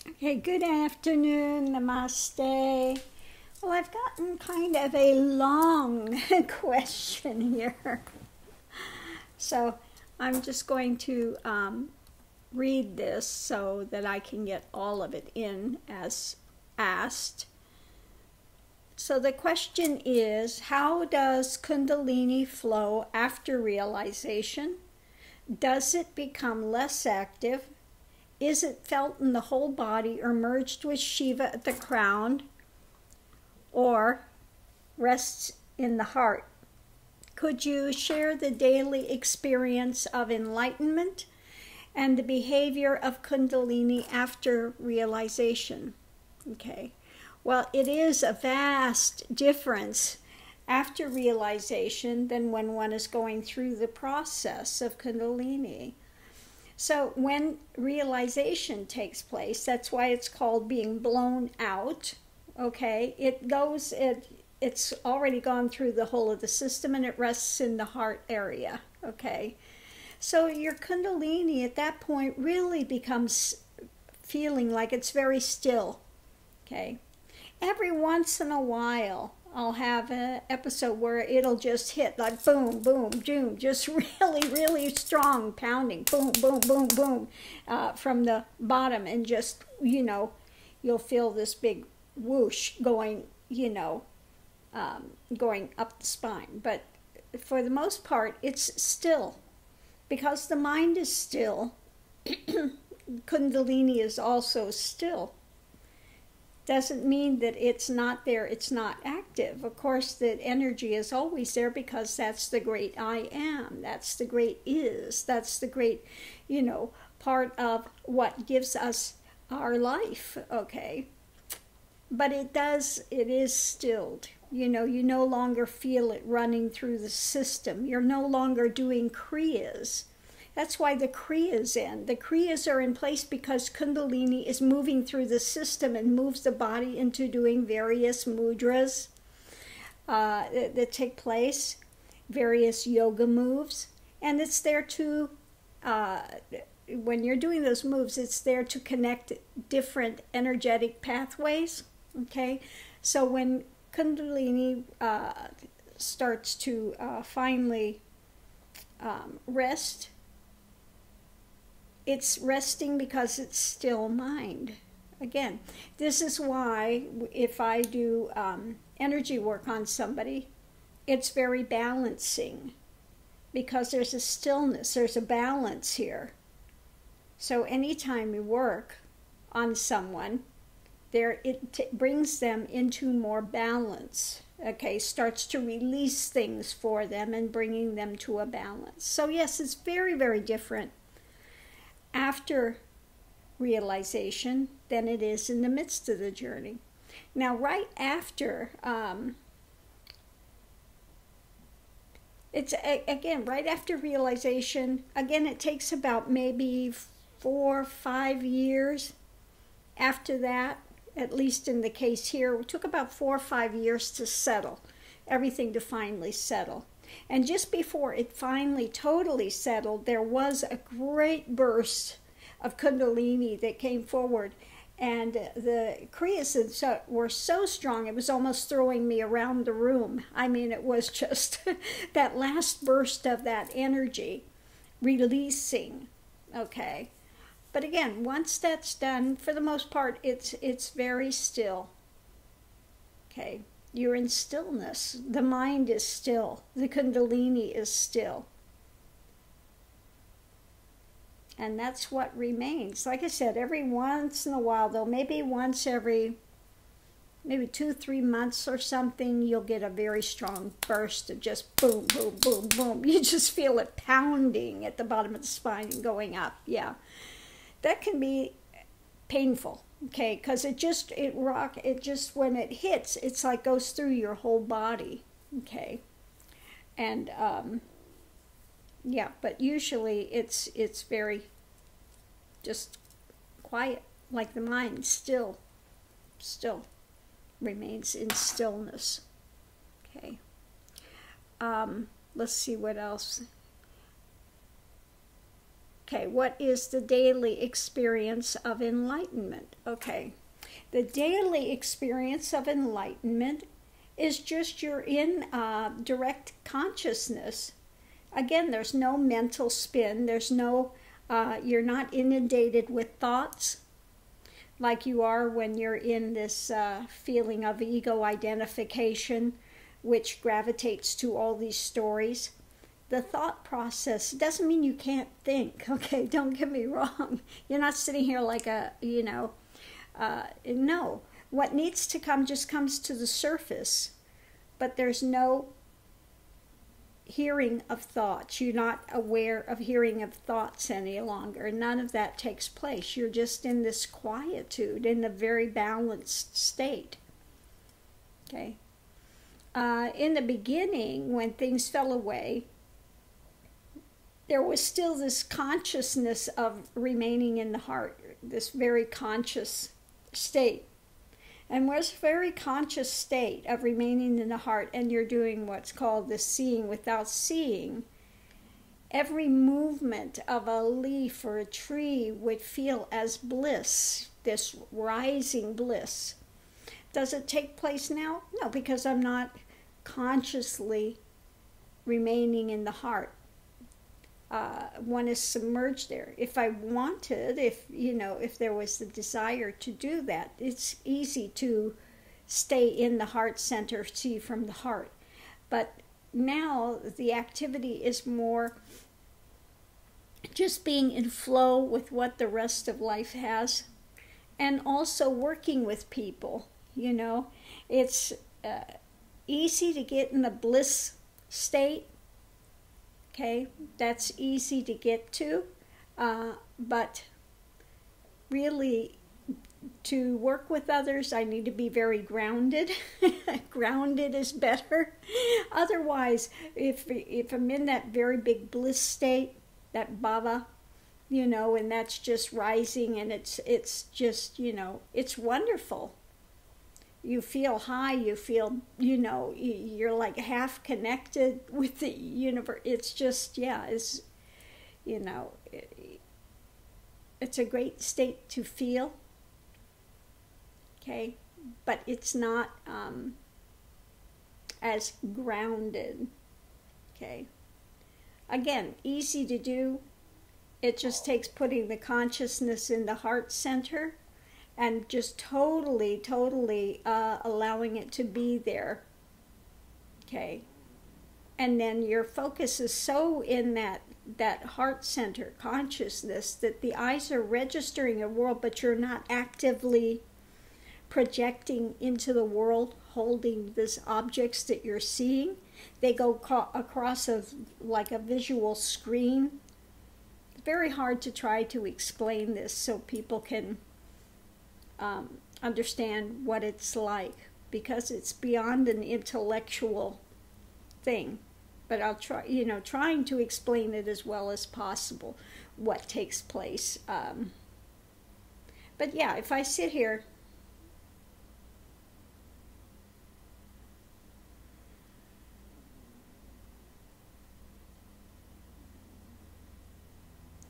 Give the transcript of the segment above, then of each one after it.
Okay, good afternoon, namaste. Well, I've gotten kind of a long question here. So I'm just going to read this so that I can get all of it in as asked. So the question is, how does Kundalini flow after realization? Does it become less active? Is it felt in the whole body or merged with Shiva at the crown, or rests in the heart? Could you share the daily experience of enlightenment and the behavior of Kundalini after realization? Okay. Well, it is a vast difference after realization than when one is going through the process of Kundalini. So when realization takes place, that's why it's called being blown out, okay? It's already gone through the whole of the system and it rests in the heart area, okay? So your Kundalini at that point really becomes feeling like it's very still, okay? Every once in a while, I'll have an episode where it'll just hit like boom, boom, boom, just really, really strong pounding, boom, boom, boom, boom, from the bottom, and just, you'll feel this big whoosh going, going up the spine. But for the most part, it's still. Because the mind is still, Kundalini is also still. Doesn't mean that it's not there, it's not active. Of course, that energy is always there because that's the great I am. That's the great is. That's the great, part of what gives us our life, okay? But it is stilled. You no longer feel it running through the system. You're no longer doing kriyas. That's why the kriyas end. The kriyas are in place because Kundalini is moving through the system and moves the body into doing various mudras that take place, various yoga moves. And it's there to, when you're doing those moves, it's there to connect different energetic pathways, okay? So when Kundalini starts to finally rest, it's resting because it's still mind. Again, this is why if I do energy work on somebody, it's very balancing because there's a stillness, there's a balance here. So anytime you work on someone, it brings them into more balance, okay, starts to release things for them and bringing them to a balance. So yes, it's very, very different after realization than it is in the midst of the journey. Now, right after, right after realization, again, it takes about maybe 4 or 5 years after that, at least in the case here. It took about 4 or 5 years to settle, everything to finally settle. And just before it finally totally settled, there was a great burst of Kundalini that came forward. And the kriyas were so strong, it was almost throwing me around the room. I mean, it was just that last burst of that energy releasing, okay? But again, once that's done, for the most part, it's very still, okay? You're in stillness. The mind is still. The Kundalini is still. And that's what remains. Like I said, every once in a while, though, maybe once every 2-3 months or something, you'll get a very strong burst of just boom, boom, boom, boom. You just feel it pounding at the bottom of the spine and going up. Yeah. That can be painful. Okay, because it just when it hits, it's like goes through your whole body. Okay, and yeah, but usually it's very just quiet, like the mind still remains in stillness. Okay, let's see what else. Okay, what is the daily experience of enlightenment? Okay, the daily experience of enlightenment is just you're in direct consciousness. Again, there's no mental spin. There's no, you're not inundated with thoughts like you are when you're in this feeling of ego identification, which gravitates to all these stories. The thought process doesn't mean you can't think, okay? Don't get me wrong. You're not sitting here like a, no. What needs to come just comes to the surface, but there's no hearing of thoughts. You're not aware of hearing of thoughts any longer. None of that takes place. You're just in this quietude, in a very balanced state, okay? In the beginning, when things fell away, there was still this consciousness of remaining in the heart, this very conscious state. And where's a very conscious state of remaining in the heart, and you're doing what's called the seeing without seeing, every movement of a leaf or a tree would feel as bliss, this rising bliss. Does it take place now? No, because I'm not consciously remaining in the heart. One is submerged there. If I wanted, if there was the desire to do that, it's easy to stay in the heart center, see from the heart. But now the activity is more just being in flow with what the rest of life has, and also working with people. It's easy to get in the bliss state. Okay, that's easy to get to, but really to work with others, I need to be very grounded. Grounded is better. Otherwise, if I'm in that very big bliss state, that bhava, and that's just rising, and it's just, it's wonderful. You feel high, you feel, you're like half connected with the universe. It's just, it's a great state to feel, okay? But it's not as grounded, okay? Again, easy to do. It just takes putting the consciousness in the heart center and just totally allowing it to be there, okay? And then your focus is so in that heart center consciousness that the eyes are registering a world, but you're not actively projecting into the world, holding these objects that you're seeing. They go across like a visual screen. It's very hard to try to explain this so people can understand what it's like, because it's beyond an intellectual thing. But I'll try, trying to explain it as well as possible, what takes place. But yeah, if I sit here,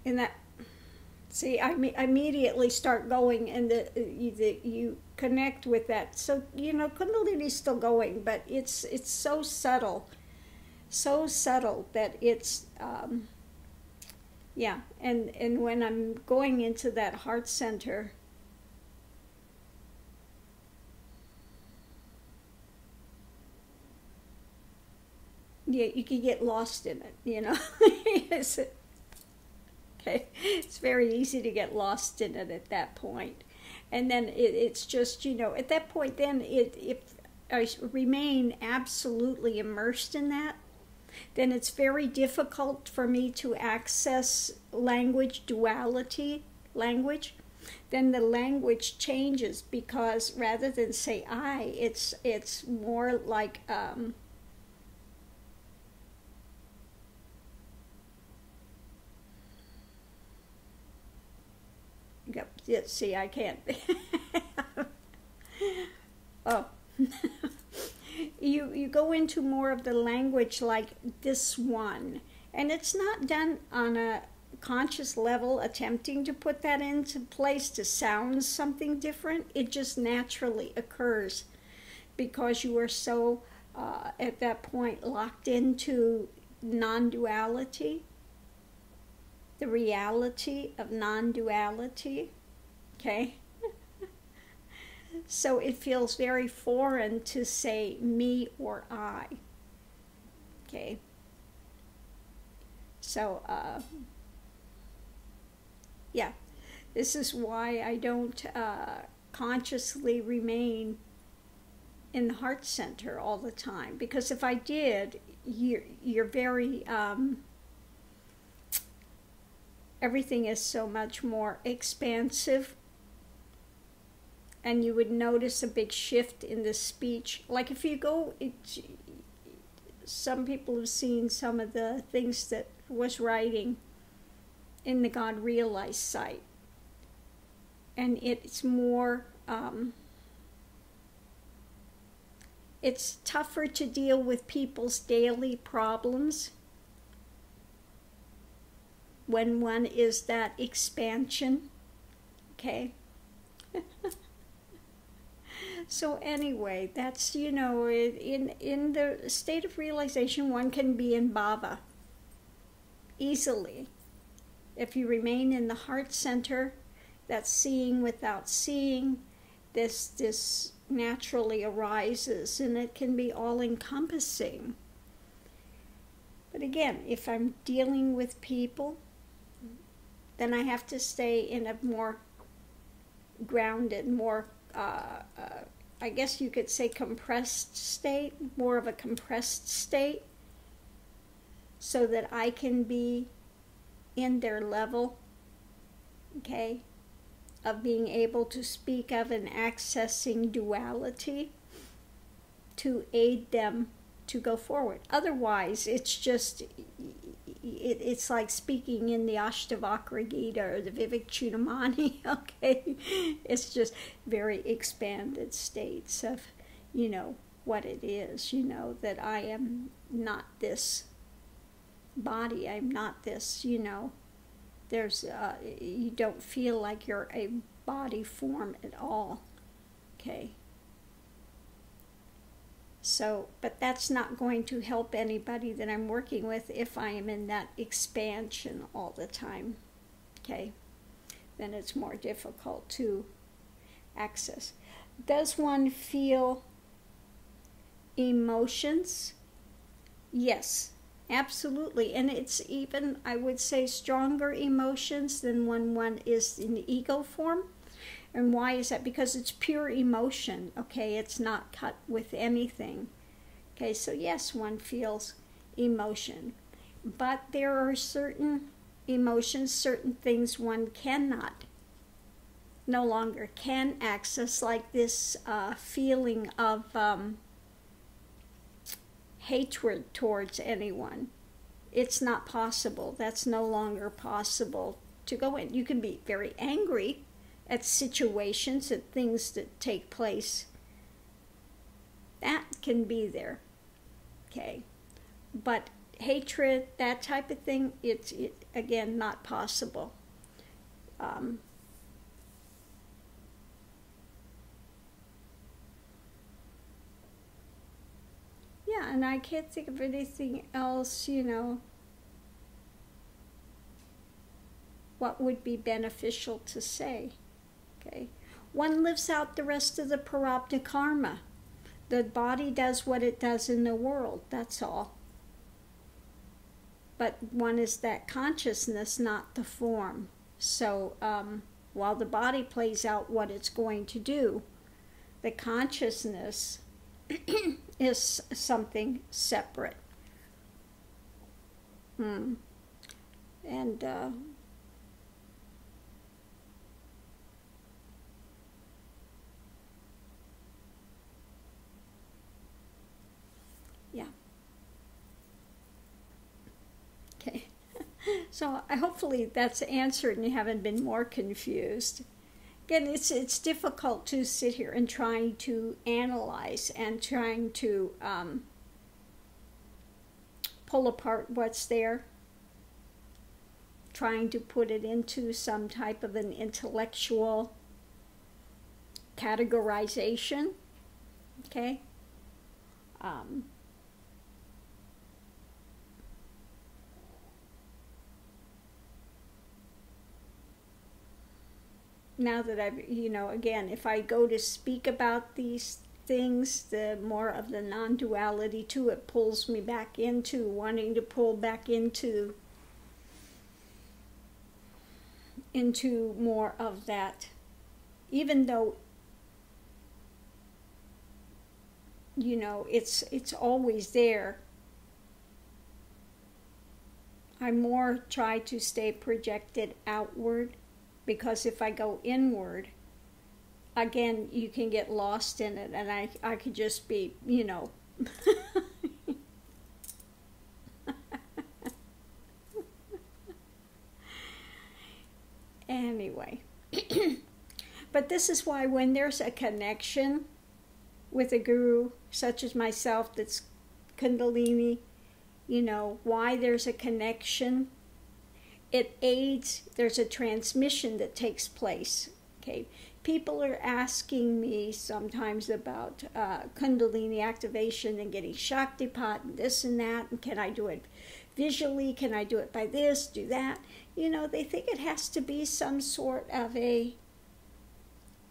in that, see, I immediately start going, and you connect with that. So, Kundalini's still going, but it's so subtle that it's, and when I'm going into that heart center, you can get lost in it, Okay, it's very easy to get lost in it at that point. And then it's just, at that point, then if I remain absolutely immersed in that, then it's very difficult for me to access language, duality language. Then the language changes, because rather than say I, it's more like, see, I can't. Oh. You go into more of the language like this one. And it's not done on a conscious level attempting to put that into place to sound something different. It just naturally occurs because you are so at that point locked into non-duality, the reality of non-duality, okay? So it feels very foreign to say me or I, okay? So, yeah, this is why I don't consciously remain in the heart center all the time. Because if I did, you're very, everything is so much more expansive. And you would notice a big shift in the speech. Like if you go, some people have seen some of the things that was writing in the God Realized site. And it's more, it's tougher to deal with people's daily problems when one is that expansion, okay? So anyway, that's, you know, in the state of realization, one can be in bhava easily. If you remain in the heart center, that's seeing without seeing, this naturally arises, and it can be all-encompassing. But again, if I'm dealing with people, then I have to stay in a more grounded, more I guess you could say compressed state, more of a compressed state, so that I can be in their level, okay, of being able to speak of and accessing duality to aid them to go forward. Otherwise, it's just, it's like speaking in the Ashtavakra Gita or the Vivek-Chudamani, okay? It's just very expanded states of, you know, what it is, you know, that I am not this body, I'm not this, you know, there's, you don't feel like you're a body form at all, okay? So, but that's not going to help anybody that I'm working with if I am in that expansion all the time, okay? Then it's more difficult to access. Does one feel emotions? Yes, absolutely. And it's even, I would say, stronger emotions than when one is in the ego form. And why is that? Because it's pure emotion, okay? It's not cut with anything. Okay, so yes, one feels emotion. But there are certain emotions, certain things one cannot, no longer can access, like this feeling of hatred towards anyone. It's not possible. That's no longer possible to go in. You can be very angry at situations, at things that take place. That can be there, okay? But hatred, that type of thing, it's again, not possible. Yeah, and I can't think of anything else, you know, what would be beneficial to say. Okay. One lives out the rest of the prarabdha karma. The body does what it does in the world, that's all. But one is that consciousness, not the form. So while the body plays out what it's going to do, the consciousness is something separate. And yeah. Okay. So hopefully that's answered and you haven't been more confused. Again, it's difficult to sit here and trying to analyze and trying to pull apart what's there. trying to put it into some type of an intellectual categorization. Okay? Now that I've, again, if I go to speak about these things, the more of the non-duality too, it pulls me back into wanting to pull back into more of that, even though it's always there. I more try to stay projected outward, because if I go inward, again, you can get lost in it, and I could just be, Anyway. But this is why when there's a connection with a guru, such as myself, that's Kundalini, why there's a connection, it aids, there's a transmission that takes place. Okay, people are asking me sometimes about Kundalini activation and getting Shaktipat and this and that, and can I do it visually, can I do it by this, do that? They think it has to be some sort of a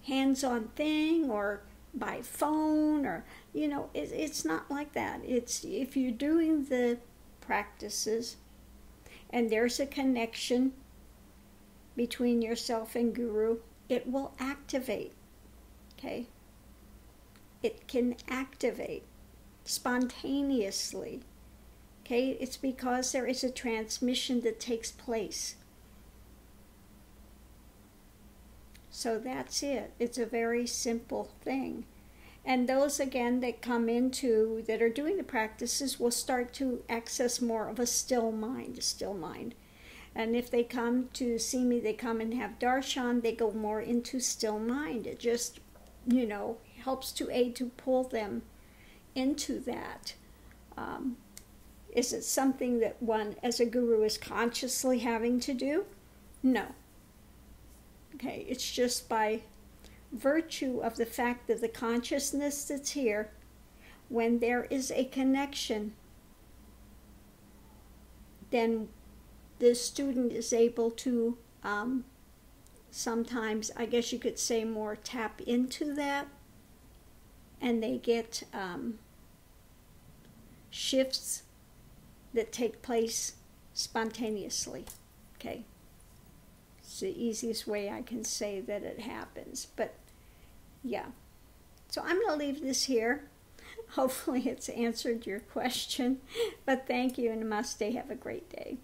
hands-on thing, or by phone, or, it's not like that. It's if you're doing the practices and there's a connection between yourself and guru, it will activate. Okay? It can activate spontaneously. Okay? It's because there is a transmission that takes place. So that's it. It's a very simple thing. And those, again, that come into, that are doing the practices, will start to access more of a still mind, And if they come to see me, they come and have darshan, they go more into still mind. It just, helps to aid to pull them into that. Is it something that one, as a guru, is consciously having to do? No. Okay, it's just by virtue of the fact that the consciousness that's here, when there is a connection, then the student is able to sometimes, I guess you could say, more tap into that, and they get shifts that take place spontaneously. Okay, it's the easiest way I can say that it happens. But yeah, so I'm going to leave this here. Hopefully it's answered your question. But thank you, and namaste. Have a great day.